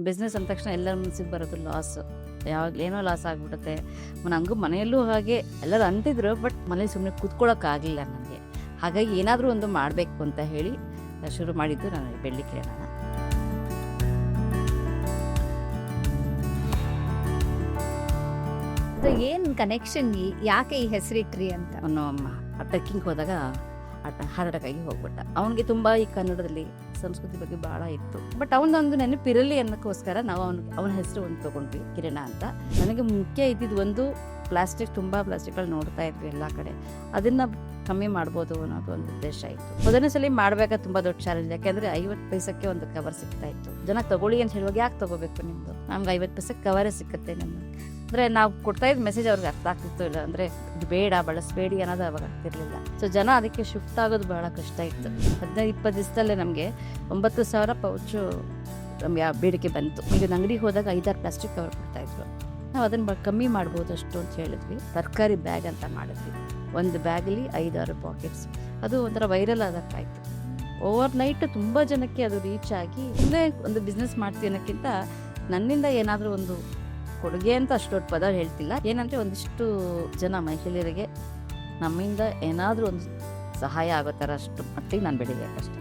Business ಅಂದ ತಕ್ಷಣ ಎಲ್ಲರ ಮನಸ್ಸಿಗೆ ಬರೋದು ಲಾಸ್. ಯಾವಾಗಲೂ ಏನೋ ಲಾಸ್ ಆಗಿಬಿಡುತ್ತೆ. ನನಗೂ ಮನೆಯಲ್ಲೂ ಹಾಗೆ ಎಲ್ಲರೂ ಅಂತಿದ್ರು, ಬಟ್ ಮನೇಲಿ ಸುಮ್ಮನೆ ಕೂತ್ಕೊಳ್ಳೋಕ್ಕಾಗಲಿಲ್ಲ ನನಗೆ. ಹಾಗಾಗಿ ಏನಾದರೂ ಒಂದು ಮಾಡಬೇಕು ಅಂತ ಹೇಳಿ ಶುರು ಮಾಡಿದ್ದು ನಾನು ಬೆಳ್ಳಿ ಕಿರಣನ. ಅದು ಏನು ಕನೆಕ್ಷನ್, ಯಾಕೆ ಈ ಹೆಸರಿಟ್ರಿ ಅಂತ? ಅವನು ಟ್ರೆಕ್ಕಿಂಗ್ ಹೋದಾಗ ಹಾರ್ಟ್ ಅಟ್ಯಾಕ್ ಆಗಿ ಹೋಗ್ಬಿಟ್ಟ. ಅವನಿಗೆ ತುಂಬ ಈ ಕನ್ನಡದಲ್ಲಿ ಸಂಸ್ಕೃತಿ ಬಗ್ಗೆ ಭಾಳ ಇತ್ತು. ಬಟ್ ಅವನೊಂದು ನೆನಪಿರಲಿ ಅನ್ನೋಕ್ಕೋಸ್ಕರ ನಾವು ಅವನ ಹೆಸರು ಒಂದು ತೊಗೊಂಡ್ವಿ, ಕಿರಣ ಅಂತ. ನನಗೆ ಮುಖ್ಯ ಇದ್ದಿದ್ದು ಒಂದು ಪ್ಲಾಸ್ಟಿಕ್, ತುಂಬ ಪ್ಲಾಸ್ಟಿಕ್ಗಳು ನೋಡ್ತಾ ಇದ್ವಿ ಎಲ್ಲ ಕಡೆ. ಅದನ್ನು ಕಮ್ಮಿ ಮಾಡ್ಬೋದು ಅನ್ನೋದು ಒಂದು ಉದ್ದೇಶ ಇತ್ತು. ಮೊದಲನೇ ಸಲ ಮಾಡಬೇಕಾದ್ರೆ ತುಂಬ ದೊಡ್ಡ ಚಾಲೆಂಜ್. ಯಾಕೆಂದರೆ 50 ಪೈಸಕ್ಕೆ ಒಂದು ಕವರ್ ಸಿಗ್ತಾ ಇತ್ತು. ಜನ ತಗೊಳ್ಳಿ ಅಂತ ಹೇಳುವಾಗ ಯಾಕೆ ತೊಗೋಬೇಕು ನಿಮ್ಮದು, ನಮ್ಗೆ 50 ಪೈಸಕ್ಕೆ ಕವರೇ ಸಿಕ್ಕತ್ತೆ ನಮ್ಗೆ. ಅಂದರೆ ನಾವು ಕೊಡ್ತಾ ಇದ್ದ ಮೆಸೇಜ್ ಅವ್ರಿಗೆ ಅರ್ಥ ಆಗ್ತಿತ್ತು ಇಲ್ಲ, ಅಂದರೆ ಇದು ಬೇಡ, ಬಳಸಬೇಡಿ ಅನ್ನೋದು ಅವಾಗ ಆಗ್ತಿರ್ಲಿಲ್ಲ. ಸೊ ಜನ ಅದಕ್ಕೆ ಶಿಫ್ಟ್ ಆಗೋದು ಬಹಳ ಕಷ್ಟ ಇತ್ತು. 15-20 ದಿವಸದಲ್ಲೇ ನಮಗೆ 9,000 ಪೌಚು ನಮಗೆ ಬೇಡಿಕೆ ಬಂತು. ಈಗ ಅಂಗಡಿಗೆ ಹೋದಾಗ 5-6 ಪ್ಲಾಸ್ಟಿಕ್ ಕವರ್ ಕೊಡ್ತಾಯಿದ್ರು. ನಾವು ಅದನ್ನು ಕಮ್ಮಿ ಮಾಡ್ಬೋದು ಅಷ್ಟು ಅಂತ ಹೇಳಿದ್ವಿ. ತರಕಾರಿ ಬ್ಯಾಗ್ ಅಂತ ಮಾಡಿದ್ವಿ. ಒಂದು ಬ್ಯಾಗಲ್ಲಿ 5-6 ಪಾಕೆಟ್ಸ್. ಅದು ಒಂಥರ ವೈರಲ್ ಆಗೋಕ್ಕಾಯ್ತು. ಓವರ್ ನೈಟ್ ತುಂಬ ಜನಕ್ಕೆ ಅದು ರೀಚ್ ಆಗಿ, ಸುಮ್ಮನೆ ಒಂದು ಬಿಸ್ನೆಸ್ ಮಾಡ್ತೀವಿ ಅನ್ನೋಕ್ಕಿಂತ ನನ್ನಿಂದ ಏನಾದರೂ ಒಂದು ಕೊಡುಗೆ ಅಂತ ಅಷ್ಟು ದೊಡ್ಡ ಪದ ಹೇಳ್ತಿಲ್ಲ, ಏನಂದರೆ ಒಂದಿಷ್ಟು ಜನ ಮಹಿಳೆಯರಿಗೆ ನಮ್ಮಿಂದ ಏನಾದರೂ ಒಂದು ಸಹಾಯ ಆಗೋ ಥರ ಅಷ್ಟು ಮಟ್ಟಿಗೆ ನಾನು ಬೆಳಿಬೇಕಷ್ಟೆ.